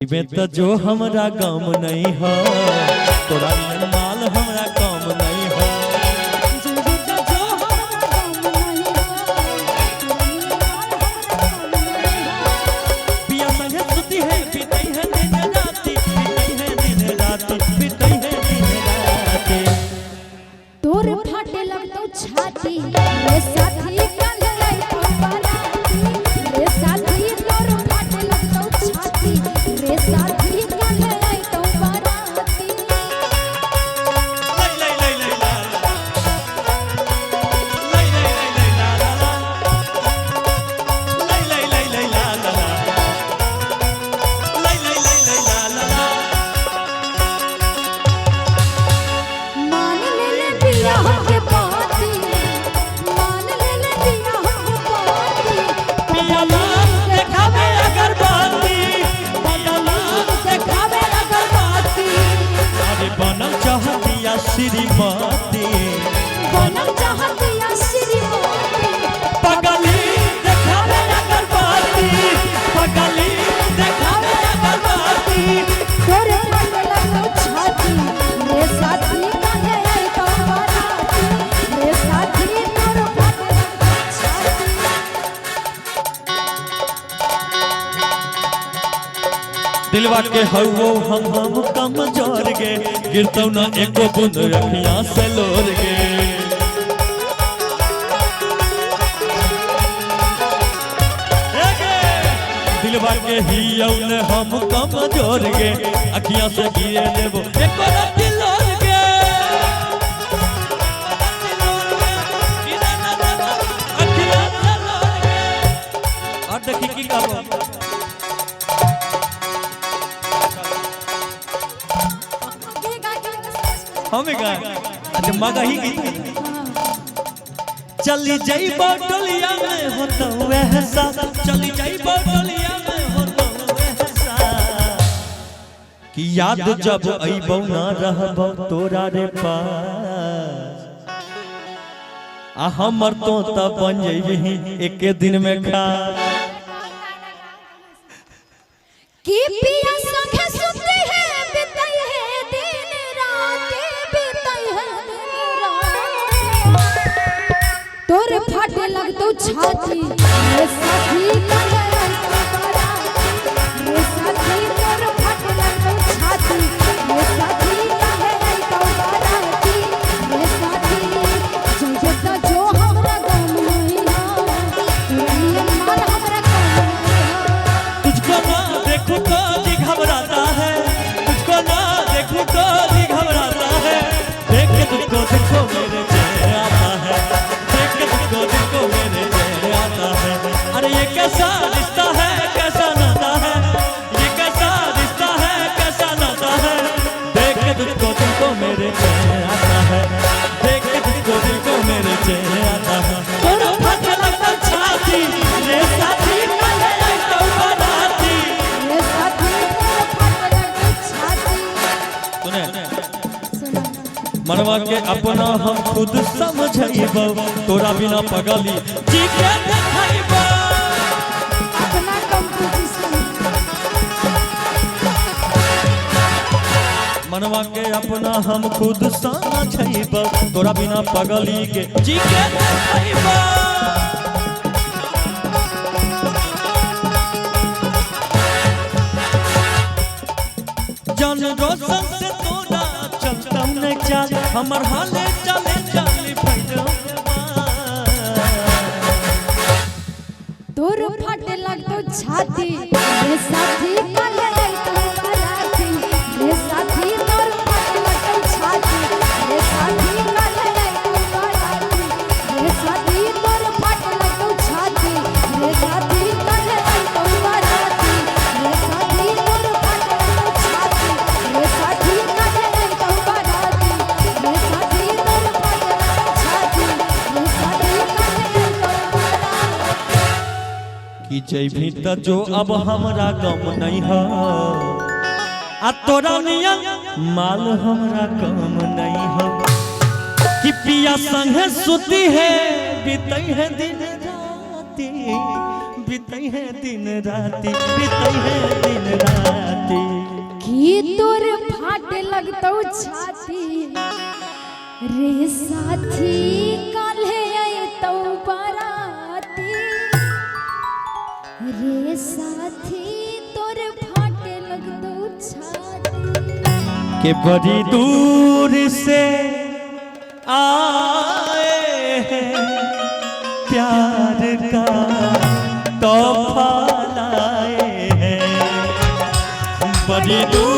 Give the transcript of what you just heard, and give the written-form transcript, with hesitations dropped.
जीवे तो जो हमरा काम नहीं है, तोरा माल हमरा काम नहीं है। पिया संगे सुती है, बीतई है दिन राती, बीतई है दिन राती, बीतई है दिन राती। तोर फाटे लगतो छाती रे साथी कांगड़ाई तो बाराती रे साथी तोर फाटे लगतो छाती रे साथी कांगड़ाई तो बाराती। लै लै लै लै ला लै लै लै लै ला ला लै लै लै लै ला ला लै लै लै लै ला ला। मान ले ले पिया के बाती, मान ले ले पिया के बाती। पिया लाल देखावे अगरबत्ती, पिया लाल देखावे अगरबत्ती। अरे बनल चाहतिया श्रीमती, बनल चाहतिया श्रीमती। पगली देखावे अगरबत्ती, पगली देखावे अगरबत्ती। तोर फाटे लगतो छाती रे साथी कांगड़ाई तो बाराती रे साथी तोर फाटे लगतो छाती। दिलवा के हवो हम कमजोर गे, गिरतौ ना एको बूंद अखियां से लोर गे। दिलवा के हियौ ने हम कमजोर गे, अखियां से गिरे देबो एको राती लोर गे। अखियां से लोर गे। और देखी की गाबो हमें गा अच्छा मगा ही गई। चली जाई बोटलिया में होता वैसा, चली जाई बोटलिया में होता वैसा। कि याद जब अइबौ ना रहबौ तोरा रे पास, आ हमर तो तब बन जइबही एके दिन में खा। कि पिया संगे सुते है बिताई है दिन रात बिताई है दिन रात। तोर फाटे लगतो छाती रे साथी कांगड़ाई तो बाराती रे साथी तोर फाटे लगतो छाती रे साथी कांगड़ाई तो बाराती रे साथी। जो जो हमरा गम नहीं है तुरनिया मार हमरा गम नहीं है। तुझको ना देखूं तो जी घबराता है, तुझको ना देखूं तो जी घबराता है। देख के तुझको देखो मेरे चेहरे आता है, देख के तुझको देखो मेरे चेहरे आता है। अरे ये कैसा रिश्ता है, कैसा नाता है, ये कैसा रिश्ता है, कैसा नाता है। देख के तुझको देखो मेरे चेहरे आता है, देख के तुझको देखो मेरे चेहरे आता है। तोरा फाटे लगता छाती रे साथी कांगड़ाई तो बाराती। रे साथी तोर फाटे लगतो छाती। सुने सुना मनवा के अपना हम खुद समझइबौ, तोरा बिना पगली जी के देखइबौ। अपना कंपोजिशन मनवा के अपना हम खुद समझइबौ, तोरा बिना पगली के जी के देखइबौ। जान रोशन से तोरा चलतौ ने चाल, हमर हाले चले चली फैलो। तोर फाटे लगतो छाती रे साथी कांगड़ाई तो बाराती रे साथी तोर फाटे लगतो छाती रे साथी कांगड़ाई तो बाराती रे साथी तोर फाटे लगतो छाती रे साथी कांगड़ाई तो बाराती रे साथी तोर फाटे लगतो छाती रे साथी कांगड़ाई तो बाराती रे साथी तोर फाटे लगतो छाती रे साथी कांगड़ाई तो बाराती। कि जैभी त जो अब हमरा गम नहीं है, आ तोरा नियन माल हमरा काम नहीं है। कि पिया संगे सुती है बीतई है दिन राती, बीतई है दिन राती, बीतई है दिन राती। फाटे लगतौ छाती रे साथी काल्हे अइतौ बाराती रे साथी तोर फाटे लगतौ छाती के बड़ी दूर से आए हैं प्यार का तोहफा लाए हैं बड़ी दूर